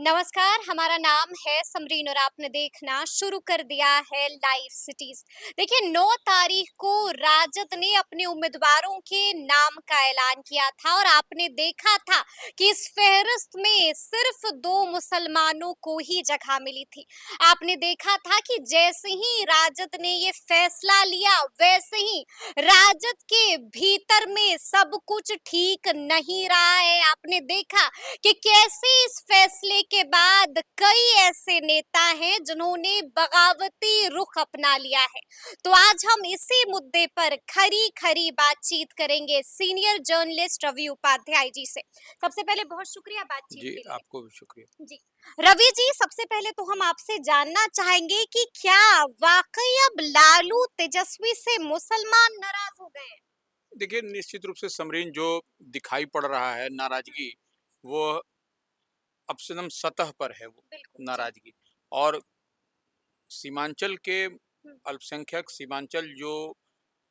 नमस्कार, हमारा नाम है समरीन और आपने देखना शुरू कर दिया है लाइव सिटीज। देखिए 9 तारीख को राजद ने अपने उम्मीदवारों के नाम का ऐलान किया था और आपने देखा था कि इस फहरिस्त में सिर्फ 2 मुसलमानों को ही जगह मिली थी। आपने देखा था कि जैसे ही राजद ने ये फैसला लिया वैसे ही राजद के भीतर में सब कुछ ठीक नहीं रहा है। आपने देखा कि कैसे इस फैसले के बाद कई ऐसे नेता हैं जिन्होंने बगावती रुख अपना लिया है। तो आज हम इसी मुद्दे पर खरी खरी बातचीत करेंगे सीनियर जर्नलिस्ट रवि उपाध्याय जी से। सबसे पहले बहुत शुक्रिया बातचीत जी, के लिए। आपको भी शुक्रिया। जी रवि जी, सबसे पहले तो हम आपसे जानना चाहेंगे कि क्या वाकई अब लालू तेजस्वी से मुसलमान नाराज हो गए हैं? देखिए, निश्चित रूप से समरीन जो दिखाई पड़ रहा है नाराज़गी, वो अब से एकदम सतह पर है वो बिल्कुल जी। नाराज़गी। और सीमांचल के हम्म, अल्पसंख्यक सीमांचल जो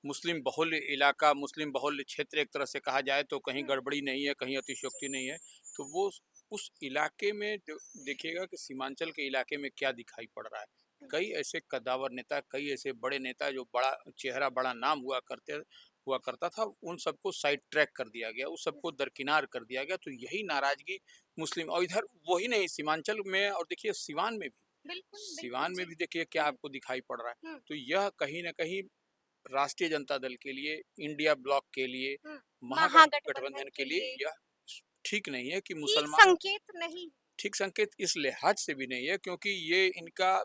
मुस्लिम बहुल इलाका, मुस्लिम बहुल क्षेत्र एक तरह से कहा जाए तो कहीं हम्म, गड़बड़ी नहीं है, कहीं जी, अतिशयोक्ति नहीं है। तो वो उस इलाके में देखिएगा कि सीमांचल के इलाके में क्या दिखाई पड़ रहा है। हम्म, कई ऐसे कद्दावर नेता, कई ऐसे बड़े नेता जो बड़ा चेहरा, बड़ा नाम हुआ करता था, उन सबको साइड ट्रैक कर दिया गया, उस सबको दरकिनार कर दिया गया। तो यही नाराज़गी मुस्लिम और इधर वही नहीं सीमांचल में और देखिए बिल्कुल बिल्कुल सिवान में जी। भी देखिए क्या आपको दिखाई पड़ रहा है। हम्म, तो यह कहीं न कहीं राष्ट्रीय जनता दल के लिए, इंडिया ब्लॉक के लिए, महागठबंधन महागठबंधन के के लिए लिए यह ठीक नहीं है कि ठीक मुसलमान संकेत नहीं। ठीक संकेत इस लिहाज से भी नहीं है क्योंकि ये इनका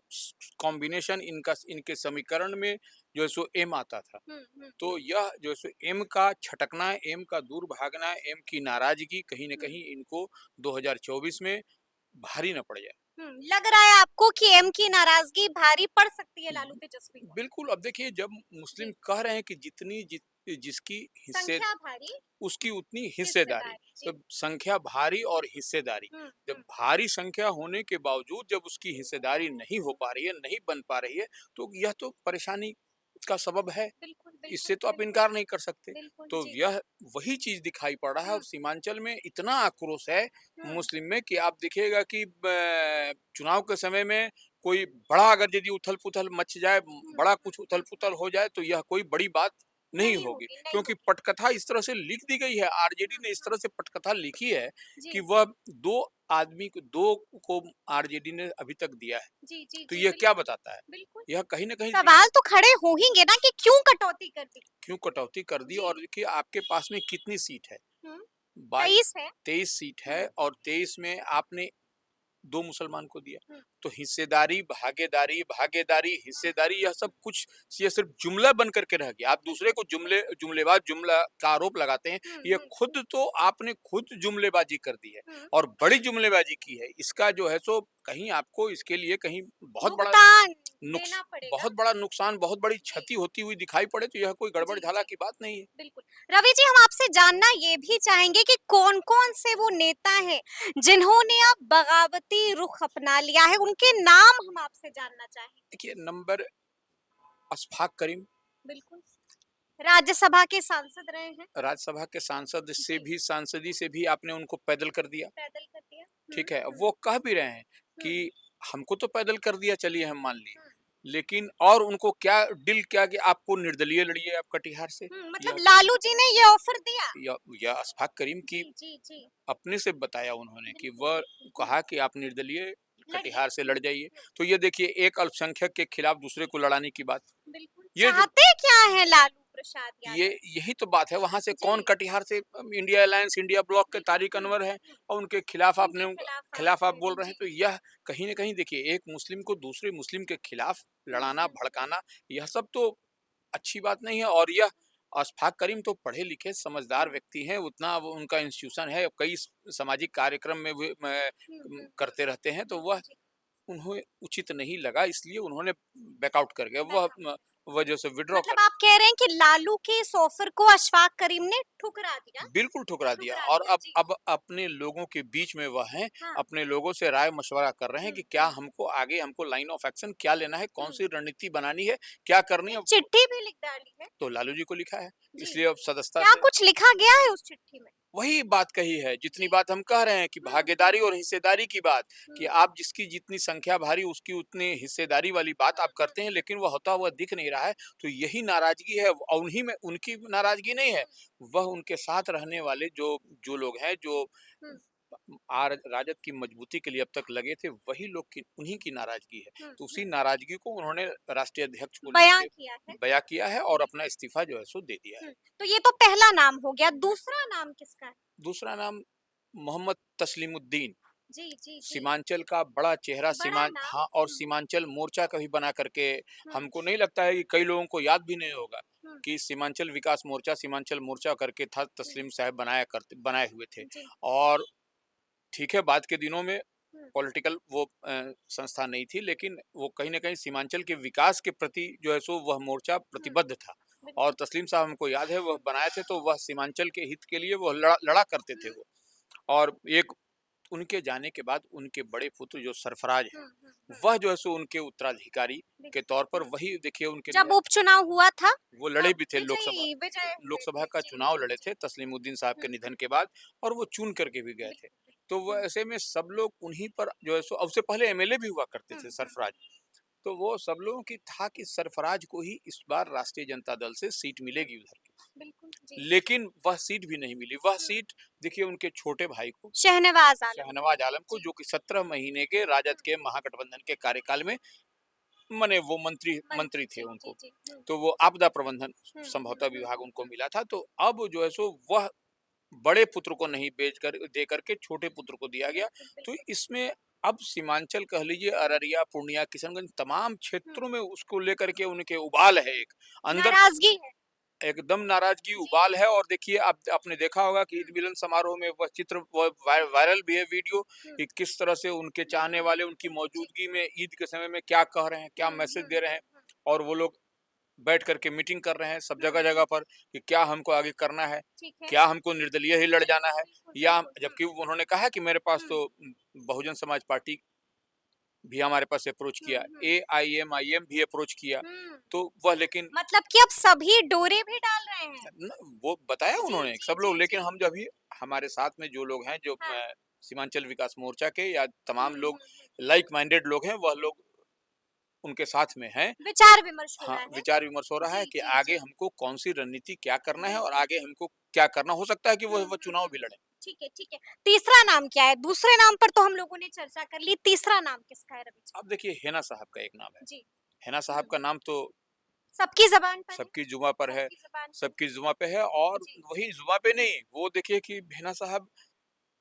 कॉम्बिनेशन इनके समीकरण में जो है सो एम आता था। तो यह जो है सो एम का छटकना, एम का दूर भागना, एम की नाराज़गी कहीं न हुँ, कहीं इनको 2024 में भारी ना पड़ जाए। लग रहा है आपको कि एम की नाराजगी भारी पड़ सकती है लालू तेजस्वी को? बिल्कुल, अब देखिए जब मुस्लिम जी, कह रहे हैं कि जिसकी हिस्से संख्या भारी, उसकी उतनी हिस्सेदारी। हिस्सेदारी। तो जी। संख्या भारी और हिस्सेदारी, हुँ, जब हुँ, भारी संख्या होने के बावजूद जब उसकी हिस्सेदारी नहीं हो पा रही है, नहीं बन पा रही है, तो यह तो परेशानी का सबब है। बिल्कुल, इससे बिल्कुल, तो आप बिल्कुल, इनकार नहीं कर सकते। बिल्कुल, तो जी। यह वही चीज़ दिखाई पड़ रहा है और हुँ, सीमांचल में इतना आक्रोश है हुँ, मुस्लिम में कि आप देखिएगा कि चुनाव के समय में कोई बड़ा अगर यदि उथल-पुथल मच जाए, बड़ा कुछ उथल-पुथल हो जाए तो यह कोई बड़ी बात नहीं नहीं होगी होगी, नहीं क्योंकि होगी। पटकथा इस तरह से लिख दी गई है, आरजेडी ने इस तरह से पटकथा लिखी है कि जी, वह 2 को आरजेडी ने अभी तक दिया है। जी, जी, तो जी, यह क्या बिल्कुल, बताता है? बिल्कुल। यह कहीं न कहीं सवाल तो खड़े होंगे ना कि क्यों कटौती कर दी? क्यों कटौती कर दी जी। और देखिए आपके पास में कितनी सीट है? हुँ, 22 23 है। 23 सीट है हुँ, और 23 में आपने 2 मुसलमान को दिया। हुँ, तो हिस्सेदारी, भागीदारी, भागीदारी, हुँ, हिस्सेदारी यह सब कुछ ये सिर्फ़ जुमला बन कर के रह गया। आप दूसरे बिल्कुल। को जुमलेबाज़ जुमला का आरोप लगाते हैं। हुँ, ये हुँ, खुद तो आपने खुद जुमलेबाज़ी कर दी है हुँ। और बड़ी जुमलेबाज़ी की है। इसका जो है सो कहीं आपको इसके लिए कहीं भुगतान नुक्स देना पड़ेगा। बहुत बड़ा नुकसान, बहुत बड़ी जी, क्षति होती हुई दिखाई पड़े तो यह कोई जी, गड़बड़-झाला जी। की बात नहीं है। बिल्कुल। रवि जी, हम आपसे जानना ये भी चाहेंगे कि कौन-कौन से वो नेता हैं जिन्होंने अब बगावती रुख अपना लिया है, उनके नाम हम आपसे जानना चाहेंगे। देखिए नंबर अशफाक करीम बिल्कुल। राज्यसभा के सांसद रहे हैं। राज्यसभा के सांसद से जी, भी सांसदी से भी आपने उनको पैदल कर दिया, पैदल कर दिया। हुँ, ठीक है? हुँ, वो कह भी रहे हैं हुँ, कि हमको तो पैदल कर दिया चलिए हम मान लिए, हुँ, लेकिन और उनको क्या डील किया कि आपको निर्दलीय लड़िए आप कटिहार से। मतलब यह लालू जी ने ये ऑफर दिया? यह अशफाक करीम की जी, जी, जी। अपने से बताया उन्होंने कि बिल्कुल, वह बिल्कुल। कहा कि आप निर्दलीय लड़िए। कटिहार से लड़ जाइए। तो ये देखिए एक अल्पसंख्यक के खिलाफ दूसरे को लड़ाने की बात। बिल्कुल। ये जो चाहते क्या हैं लालू प्रसाद ये यादव? यही तो बात है, वहाँ से कौन जी, कटिहार से इंडिया अलायंस, इंडिया ब्लॉक के बिल्कुल। तारिक अनवर हैं और उनके खिलाफ उनके खिलाफ आप खिलाफ आप हैं। बोल रहे हैं। जी। तो यह कहीं न कहीं देखिए एक मुस्लिम को दूसरे मुस्लिम के खिलाफ हुँ, लड़ाना, हुँ। भड़काना यह सब तो अच्छी बात नहीं है। और यह अशफाक करीम तो पढ़े-लिखे समझदार हुँ, व्यक्ति हैं, उतना वो उनका इंस्टीट्यूशन है, कई सामाजिक कार्यक्रम में वे हुँ, हुँ, हुँ। करते रहते हैं, तो वह जी, उन्हें उचित नहीं लगा इसलिए उन्होंने बैकआउट कर गए। बैकअप। वह जो है विथड्रॉ कर मतलब आप कह रहे हैं कि लालू के इस ऑफर को अशफाक करीम ने ठुकरा दिया? बिल्कुल ठुकरा दिया ठुकरा और दिया, जी। अब अपने लोगों के बीच में वह हैं, हाँ। अपने लोगों से राय-मशवरा कर रहे हैं हुँ, कि क्या हुँ, हमको आगे हमको लाइन ऑफ एक्शन क्या लेना है, हुँ। कौन-सी रणनीति बनानी है, क्या करनी है। एक चिट्ठी भी लिख डाली है। तो लालू जी को लिखा है, जी। इसलिए अब सदस्यता क्या से कुछ लिखा गया है उस चिट्ठी में? वही बात कही है, जितनी बात हम कह रहे हैं कि भागीदारी और हिस्सेदारी की बात, कि आप जिसकी जितनी संख्या भारी उसकी उतनी हिस्सेदारी वाली बात आप करते हैं, लेकिन वह होता हुआ दिख नहीं रहा है। तो यही नाराज़गी है और उन्हीं में उनकी नाराज़गी नहीं है, वह उनके साथ रहने वाले जो जो लोग हैं, जो राजद की मजबूती के लिए अब तक लगे थे, वही लोग की उन्हीं की नाराज़गी है। तो उसी नाराज़गी को उन्होंने राष्ट्रीय अध्यक्ष को बयां किया है और अपना इस्तीफा जो है सो दे दिया है। तो ये तो पहला नाम हो गया, दूसरा नाम किसका है? दूसरा नाम मोहम्मद तस्लीमुद्दीन, जी, जी, जी। सीमांचल का बड़ा चेहरा, हाँ, और सीमांचल मोर्चा कभी बना करके, हमको नहीं लगता है कि कई लोगों को याद भी नहीं होगा कि सीमांचल विकास मोर्चा, सीमांचल मोर्चा करके था, तस्लीम साहब बनाए हुए थे। और ठीक है, बाद के दिनों में पॉलिटिकल वो संस्था नहीं थी, लेकिन वो कहीं न कहीं सीमांचल के विकास के प्रति जो है सो वह मोर्चा प्रतिबद्ध था। और तस्लीम साहब हमको याद है वह बनाए थे, तो वह सीमांचल के हित के लिए वो लड़ा करते थे वो। और एक उनके जाने के बाद उनके बड़े पुत्र जो सरफराज हैं, वह जो है सो उनके उत्तराधिकारी के तौर पर, वही देखिए उनके जब उपचुनाव हुआ था, वो लड़े भी थे, लोकसभा का चुनाव लड़े थे तस्लीमुद्दीन साहब के निधन के बाद, और वो चुन करके भी गए थे। तो वो ऐसे में सब लोग उन्हीं पर जो है सो, अब से पहले एमएलए भी हुआ करते थे सरफराज। तो वो सब लोगों की था कि सरफराज को ही इस बार राष्ट्रीय जनता दल से सीट मिलेगी उधर की, लेकिन वह सीट भी नहीं मिली। वह सीट देखिए उनके छोटे भाई को, शहनवाज आलम को, जो कि 17 महीने के राजद के महागठबंधन के कार्यकाल में माने वो मंत्री थे उनको, तो वो आपदा प्रबंधन संभवतः विभाग उनको मिला था। तो अब जो है सो वह बड़े पुत्र को नहीं दे करके छोटे पुत्र को दिया गया। तो इसमें अब सीमांचल कह लीजिए, अररिया, पूर्णिया, किशनगंज, तमाम क्षेत्रों में उसको लेकर के उनके उबाल है, एक अंदर नाराजगी है, एकदम नाराजगी उबाल है। और देखिए आपने देखा होगा कि ईद मिलन समारोह में वह चित्र वायरल भी है, वीडियो, कि किस तरह से उनके चाहने वाले उनकी मौजूदगी में ईद के समय में क्या कह रहे हैं, क्या मैसेज दे रहे हैं, और वो लोग बैठ करके मीटिंग कर रहे हैं सब जगह पर कि क्या हमको आगे करना है, क्या हमको निर्दलीय ही लड़ जाना है, या जबकि उन्होंने कहा कि मेरे पास तो बहुजन समाज पार्टी भी हमारे पास अप्रोच किया, AIMIM भी अप्रोच किया, तो वह लेकिन मतलब कि अब सभी डोरे भी डाल रहे हैं, वो बताया उन्होंने सब लोग। लेकिन हम जब भी हमारे साथ में जो लोग हैं, जो सीमांचल विकास मोर्चा के या तमाम लोग लाइक माइंडेड लोग हैं, वह लोग उनके साथ में हैं, विचार विमर्श हो रहा है। विचार विमर्श हो रहा है कि आगे हमको कौन सी रणनीति क्या करना है, और आगे हमको क्या करना, हो सकता है कि वो चुनाव भी लड़े। ठीक है, ठीक है। तीसरा नाम क्या है? दूसरे नाम पर तो हम लोगों ने चर्चा कर ली, तीसरा नाम किसका है रवि जी? अब देखिए हेना साहब का एक नाम है जी। हेना साहब का नाम तो सबकी जबान पर, सबकी जुबां पर है, सबकी जुबां पे है। और वही जुबां पे नहीं, वो देखिए कि हेना साहब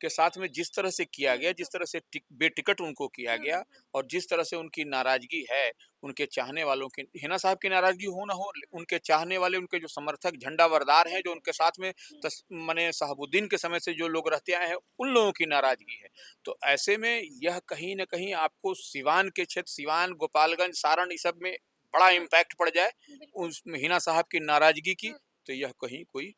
के साथ में जिस तरह से किया गया, जिस तरह से बेटिकट उनको किया गया, और जिस तरह से उनकी नाराजगी है उनके चाहने वालों की, हेना साहब की नाराजगी हो ना हो, उनके चाहने वाले, उनके जो समर्थक झंडा वरदार हैं, जो उनके साथ में माने शहाबुद्दीन के समय से जो लोग रहते आए हैं, उन लोगों की नाराजगी है। तो ऐसे में यह कहीं ना कहीं आपको सिवान के क्षेत्र, सिवान, गोपालगंज, सारण, इस सब में बड़ा इम्पैक्ट पड़ जाए उस हिना साहब की नाराजगी की, तो यह कहीं कोई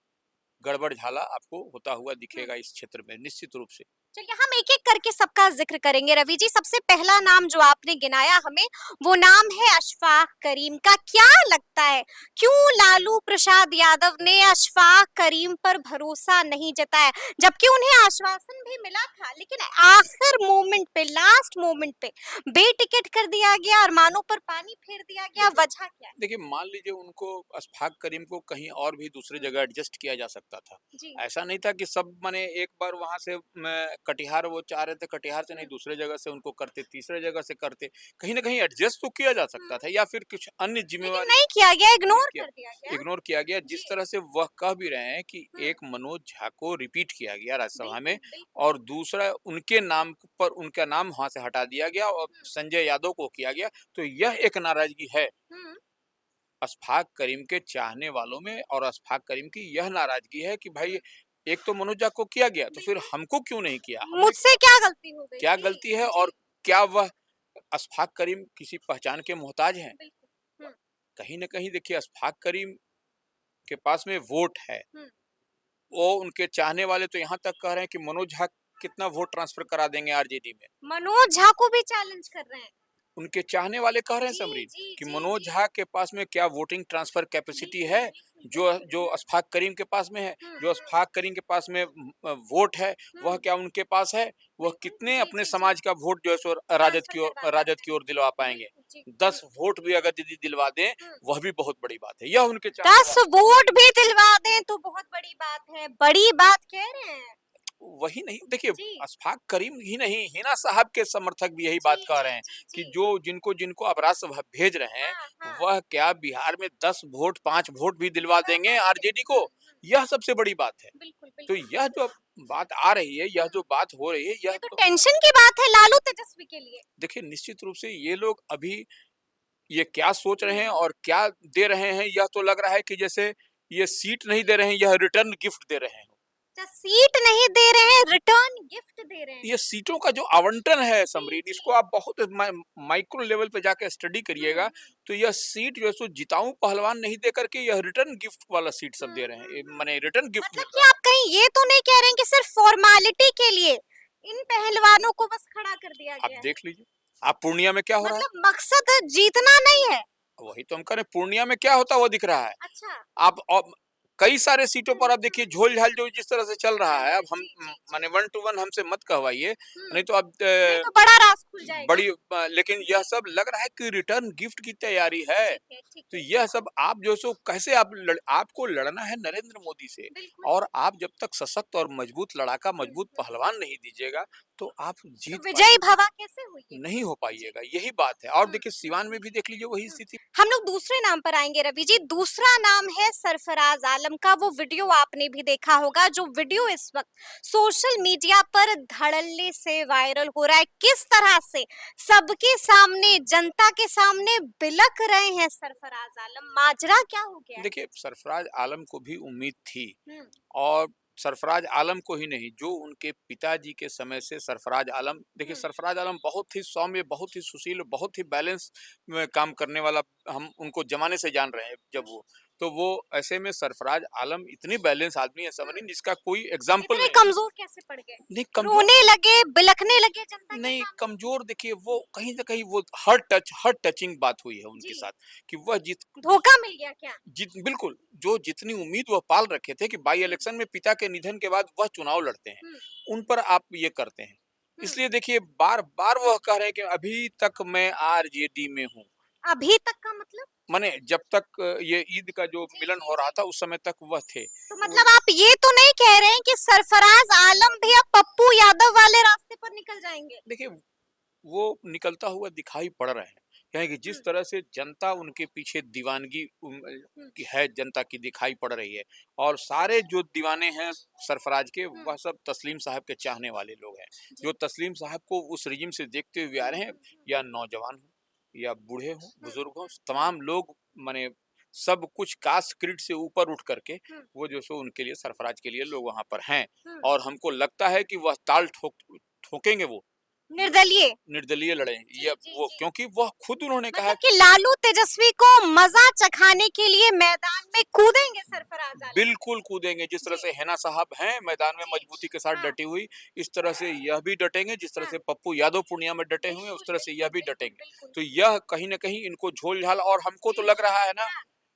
गड़बड़ झाला आपको होता हुआ दिखेगा इस क्षेत्र में, निश्चित रूप से। चलिए हम एक-एक करके सबका जिक्र करेंगे रवि जी। सबसे पहला नाम जो आपने गिनाया हमें, वो नाम है अशफाक करीम का। क्या लगता है क्यों लालू प्रसाद यादव ने अशफाक करीम पर भरोसा नहीं जताया, जबकि उन्हें आश्वासन भी मिला था, लेकिन आखिर मोमेंट पे, लास्ट मोमेंट पे बेटिकट कर दिया गया और मानो पर पानी फेर दिया गया। वजह क्या है? देखिए, मान लीजिए उनको, अशफाक करीम को कहीं और भी दूसरी जगह एडजस्ट किया जा सकता था। ऐसा नहीं था कि सब माने एक बार वहां से कटिहार वो चाह रहे थे, कटिहार से नहीं दूसरे जगह से उनको करते, तीसरे जगह से करते, कहीं ना कहीं एडजस्ट तो किया जा सकता था, या फिर कुछ अन्य जिम्मेवारी नहीं किया गया, इग्नोर कर दिया गया। इग्नोर किया गया। जिस तरह से वह कह भी रहे हैं कि एक मनोज झा को रिपीट किया गया राज्यसभा में, और दूसरा उनके नाम पर उनका नाम वहां से हटा दिया गया और संजय यादव को किया गया, तो यह एक नाराजगी है अशफाक करीम के चाहने वालों में। और अशफाक करीम की यह नाराजगी है कि भाई, एक तो मनोज झा को किया गया, तो फिर हमको क्यों नहीं किया, मुझसे क्या गलती हो गई, क्या गलती है, और क्या वह अशफाक करीम किसी पहचान के मोहताज हैं? कहीं न कहीं देखिए, अशफाक करीम के पास में वोट है, वो उनके चाहने वाले तो यहाँ तक कह रहे हैं कि मनोज झा कितना वोट ट्रांसफर करा देंगे आरजेडी में। मनोज झा को भी चैलेंज कर रहे हैं। उनके चाहने वाले कह रहे हैं समरीन कि मनोज झा के पास में क्या वोटिंग ट्रांसफर कैपेसिटी है, जो जो अशफाक करीम के पास में है, जो अशफाक करीम के पास में वोट है, वह क्या उनके पास है? वह कितने अपने समाज का वोट जो है सो राजद की ओर दिलवा पाएंगे? 10 वोट भी अगर दीदी दिलवा दें, वह भी बहुत बड़ी बात है। यह उनके 10 वोट भी दिलवा दें तो बहुत बड़ी बात है, बड़ी बात कह रहे हैं। वही नहीं, देखिए अशफाक करीम ही नहीं, हिना साहब के समर्थक भी यही बात कह रहे हैं कि जो जिनको अब राज्यसभा भेज रहे हैं, वह क्या बिहार में 10 वोट 5 वोट भी दिलवा देंगे आरजेडी को? यह सबसे बड़ी बात है। तो यह जो बात आ रही है, यह जो बात हो रही है, यह तो टेंशन की बात है लालू तेजस्वी के लिए। देखिए निश्चित रूप से ये लोग अभी ये क्या सोच रहे हैं और क्या दे रहे हैं, यह तो लग रहा है कि जैसे ये सीट नहीं दे रहे हैं, यह रिटर्न गिफ्ट दे रहे हैं। सीट नहीं दे रहे हैं, रिटर्न गिफ्ट दे रहे हैं। ये सीटों का जो आवंटन है समरीन, इसको आप बहुत माइक्रो लेवल पे जाके स्टडी करिएगा, तो यह सीट जो है सो जिताऊ पहलवान नहीं दे करके यह रिटर्न गिफ्ट वाला सीट सब दे रहे हैं, माने रिटर्न गिफ्ट। मतलब कि आप कहीं ये तो नहीं कह रहे हैं कि सिर्फ फॉर्मेलिटी के लिए इन पहलवानों को बस खड़ा कर दिया गया? आप देख लीजिए, आप पूर्णिया में क्या हो रहा है? मतलब मकसद जीतना नहीं है। वही तो हम कह रहे हैं, पूर्णिया में क्या होता वो दिख रहा है। अच्छा। आप कई सारे सीटों पर आप देखिए झोल झाल जो जिस तरह से चल रहा है, अब हम माने 1 to 1 हमसे मत कहवाइए, नहीं तो अब तो बड़ा राज खुल जाएगा। बड़ी लेकिन यह सब लग रहा है कि रिटर्न गिफ्ट की तैयारी है। तो यह सब आप जो सो कैसे आपको लड़ना है नरेंद्र मोदी से, और आप जब तक सशक्त और मजबूत लड़ाका, मजबूत पहलवान नहीं दीजिएगा, तो आप जीत विजयी भवा कैसे हुई? नहीं हो पाइएगा, यही बात है। और देखिए सिवान में भी देख लीजिए वही स्थिति। हम लोग दूसरे नाम पर आएंगे रवि जी। दूसरा नाम है सरफराज आलम का। वो वीडियो आपने भी देखा होगा, जो वीडियो इस वक्त सोशल मीडिया पर धड़ल्ले से वायरल हो रहा है। किस तरह से सबके सामने, जनता के सामने बिलख रहे हैं सरफराज आलम। माजरा क्या हो गया? देखिए सरफराज आलम को भी उम्मीद थी, और सरफराज आलम को ही नहीं, जो उनके पिताजी के समय से सरफराज आलम, देखिए सरफराज आलम बहुत ही सौम्य, बहुत ही सुशील, बहुत ही बैलेंस में काम करने वाला, हम उनको जमाने से जान रहे हैं जब वो ऐसे में सरफराज आलम इतनी बैलेंस आदमी है समझिए, जिसका कोई एग्जाम्पल नहीं। कमजोर कैसे पड़ गए? नहीं, रोने लगे, बिलखने लगे जनता नहीं कमजोर, देखिए वो कहीं ना कहीं वो हर टचिंग बात हुई है उनके साथ, कि वह धोखा मिल गया क्या? बिल्कुल, जो जितनी उम्मीद वह पाल रखे थे कि बाई इलेक्शन में पिता के निधन के बाद वह चुनाव लड़ते हैं, उन पर आप ये करते हैं। इसलिए देखिए बार बार वह कह रहे हैं कि अभी तक मैं आरजेडी में हूँ। अभी तक का मतलब? माने जब तक ये ईद का जो मिलन हो रहा था उस समय तक वह थे। तो मतलब आप ये तो नहीं कह रहे हैं कि सरफराज आलम भी अब पप्पू यादव वाले रास्ते पर निकल जाएंगे? देखिए वो निकलता हुआ दिखाई पड़ रहे हैं, यानी कि जिस तरह से जनता उनके पीछे दीवानगी की है, जनता की दिखाई पड़ रही है, और सारे जो दीवाने हैं सरफराज के, वह सब तस्लीम साहब के चाहने वाले लोग हैं, जो तस्लीम साहब को उस रिजिम से देखते हुए आ रहे हैं, या नौजवान हो या बूढ़े हो, बुजुर्ग हो, तमाम लोग माने सब कुछ कास्ट क्रीड से ऊपर उठ करके वो जो सो उनके लिए, सरफराज के लिए लोग वहां पर हैं, और हमको लगता है कि वह ताल ठोकेंगे, वो निर्दलीय लड़े ये वो, क्योंकि वह खुद उन्होंने कहा कि लालू तेजस्वी को मजा चखाने के लिए मैदान में कूदेंगे सरफराज आलम। बिल्कुल कूदेंगे, जिस तरह से हिना साहब हैं मैदान में मजबूती के साथ डटी हुई, इस तरह से यह भी डटेंगे, जिस तरह से पप्पू यादव पूर्णिया में डटे हुए उस तरह से यह भी डटेंगे। तो यह कहीं ना कहीं इनको झोल झाल, और हमको तो लग रहा है ना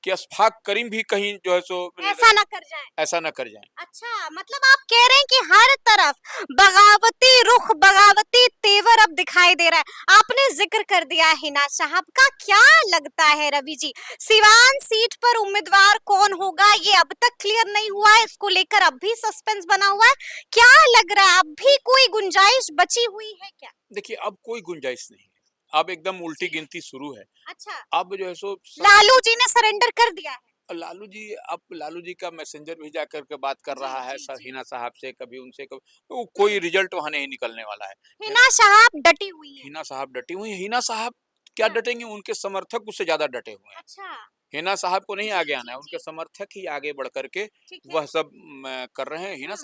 कि अशफाक करीम भी कहीं जो है सो ऐसा ना कर जाए। अच्छा, मतलब आप कह रहे हैं कि हर तरफ बगावती रुख, बगावती तेवर अब दिखाई दे रहा है। आपने जिक्र कर दिया हिना साहब का, क्या लगता है रवि जी, सिवान सीट पर उम्मीदवार कौन होगा ये अब तक क्लियर नहीं हुआ है, इसको लेकर अब भी सस्पेंस बना हुआ है। क्या लग रहा है, अब भी कोई गुंजाइश बची हुई है क्या? देखिए अब कोई गुंजाइश नहीं, अब एकदम उल्टी गिनती शुरू है। अच्छा, अब जो है सो लालू जी ने सरेंडर कर दिया है। लालू जी का मैसेंजर भी जाकर के बात कर रहा है हिना साहब से, कभी उनसे, कभी तो कोई रिजल्ट वहां नहीं निकलने वाला है। हिना साहब डटी हुई है। हिना साहब क्या डटेंगे, उनके समर्थक उससे ज्यादा डटे हुए हैं। अच्छा, हिना साहब को नहीं आगे आना है, उनके समर्थक ही आगे बढ़ करके वह सब कर रहे हैं। हिना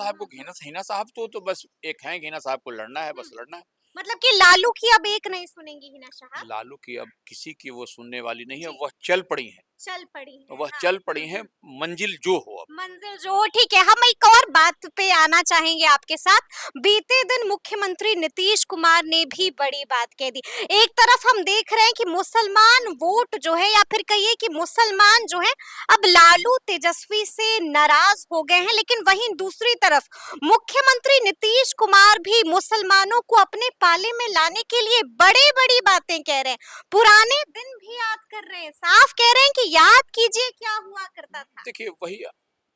साहब तो बस एक है, हिना साहब को लड़ना है, बस लड़ना है। मतलब कि लालू की अब एक नहीं सुनेंगी हिना साहब? लालू की अब किसी की वो सुनने वाली नहीं है, वह चल पड़ी है। चल पड़ी है मंजिल जो हो, अब मंजिल जो हो। ठीक है, हम एक और बात पे आना चाहेंगे आपके साथ। बीते दिन मुख्यमंत्री नीतीश कुमार ने भी बड़ी बात कह दी। एक तरफ हम देख रहे हैं कि मुसलमान वोट जो है, या फिर कहिए कि मुसलमान जो है, अब लालू तेजस्वी से नाराज हो गए हैं, लेकिन वहीं दूसरी तरफ मुख्यमंत्री नीतीश कुमार भी मुसलमानों को अपने पाले में लाने के लिए बड़ी बड़ी बातें कह रहे हैं, पुराने दिन भी याद कर रहे हैं, साफ कह रहे हैं कि याद कीजिए क्या हुआ करता था। देखिए वही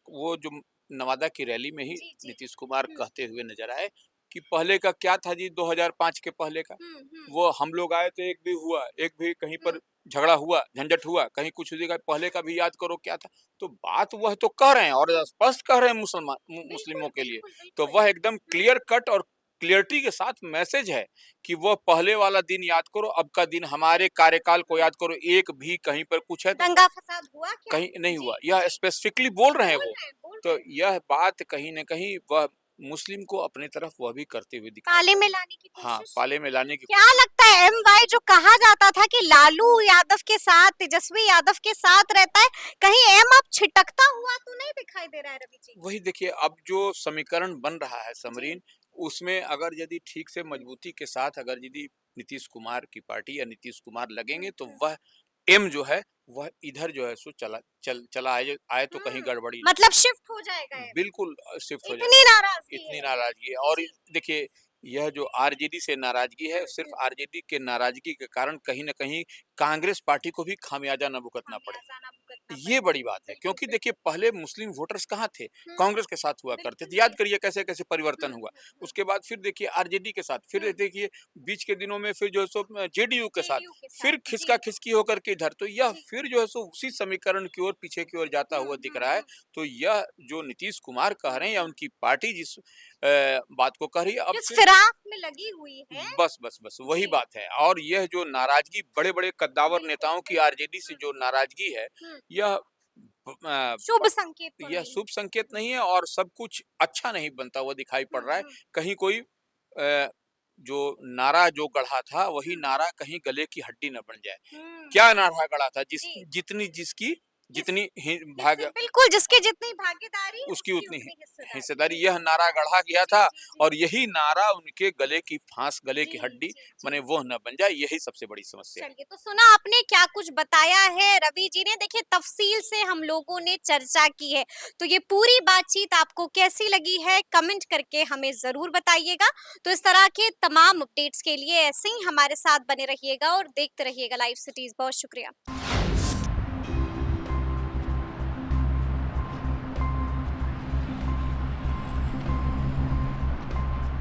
वो जो नवादा की रैली में ही जी जी। नीतीश कुमार कहते हुए नजर आए कि पहले का क्या था जी, 2005 के पहले का वो हम लोग आए तो एक भी हुआ, एक भी कहीं पर झगड़ा हुआ, झंझट हुआ, कहीं कुछ हुआ, पहले का भी याद करो क्या था। तो बात वह तो कह रहे हैं और स्पष्ट कह रहे हैं मुस्लिमों के लिए। तो वह एकदम क्लियर कट और क्लियरिटी के साथ मैसेज है कि वह पहले वाला दिन याद करो, अब का दिन हमारे कार्यकाल को याद करो। एक भी कहीं पर कुछ है तो दंगा फसाद हुआ क्या? कहीं नहीं हुआ, यह स्पेसिफिकली बोल रहे हैं वो। बोल तो रहे हैं। यह बात कहीं न कहीं वह मुस्लिम को अपनी तरफ वह भी करते हुए दिखाई पाले दे में रहे लाने की हैं। हाँ, कोशिश। पाले में लाने की क्या लगता है एमवाई, जो कहा जाता था कि लालू यादव के साथ, तेजस्वी यादव के साथ रहता है, कहीं एम अब छिटकता हुआ तो नहीं दिखाई दे रहा है रवि जी? वही देखिए, अब जो समीकरण बन रहा है समरीन, उसमें अगर यदि ठीक से मजबूती के साथ अगर यदि नीतीश कुमार की पार्टी या नीतीश कुमार लगेंगे तो वह एम जो है वह इधर जो है सो चला आए तो कहीं गड़बड़ी ना। मतलब शिफ्ट हो जाएगा एम। बिल्कुल शिफ्ट हो इतनी जाएगा। नाराजगी इतनी है। नाराजगी है और देखिए यह जो आरजेडी से नाराजगी है, सिर्फ आरजेडी के नाराजगी के कारण कहीं न कहीं कांग्रेस पार्टी को भी खामियाजा न भुगतना पड़े। ये बड़ी बात है क्योंकि देखिए पहले मुस्लिम वोटर्स कहाँ थे? कांग्रेस के साथ हुआ करते थे। याद करिए कैसे-कैसे परिवर्तन हुआ। उसके बाद फिर देखिए आरजेडी के साथ, फिर देखिए बीच के दिनों में फिर जो है सो जेडीयू के साथ, फिर खिसका-खिसकी होकर के इधर। तो यह फिर जो है सो उसी समीकरण की ओर पीछे की ओर जाता हुआ दिख रहा है। तो यह जो नीतीश कुमार कह रहे हैं या उनकी पार्टी जिस बात को कह रही है, अब जिस फिर फिराक में लगी हुई है। बस वही बात है। और यह जो नाराजगी बड़े-बड़े कद्दावर नेताओं की आरजेडी से जो नाराजगी है, यह शुभ संकेत तो यह नहीं। शुभ संकेत नहीं है और सब कुछ अच्छा नहीं बनता हुआ दिखाई पड़ रहा है। कहीं कोई जो नारा जो गढ़ा था वही नारा कहीं गले की हड्डी न बन जाए। क्या नारा गढ़ा था? जितनी जिसकी जितनी भाग बिल्कुल, जिसके जितनी भागीदारी उसकी उतनी हिस्सेदारी। हिस्सेदारी, यह नारा गढ़ा गया था और यही नारा उनके गले की फांस, गले की हड्डी माने वो न बन जाए, यही सबसे बड़ी समस्या है। चलिए, तो सुना आपने क्या कुछ बताया है रवि जी ने। देखिए तफसील से हम लोगों ने चर्चा की है, तो ये पूरी बातचीत आपको कैसी लगी है कमेंट करके हमें जरूर बताइएगा। तो इस तरह के तमाम अपडेट्स के लिए ऐसे ही हमारे साथ बने रहिएगा और देखते रहिएगा लाइव सिटीज। बहुत शुक्रिया।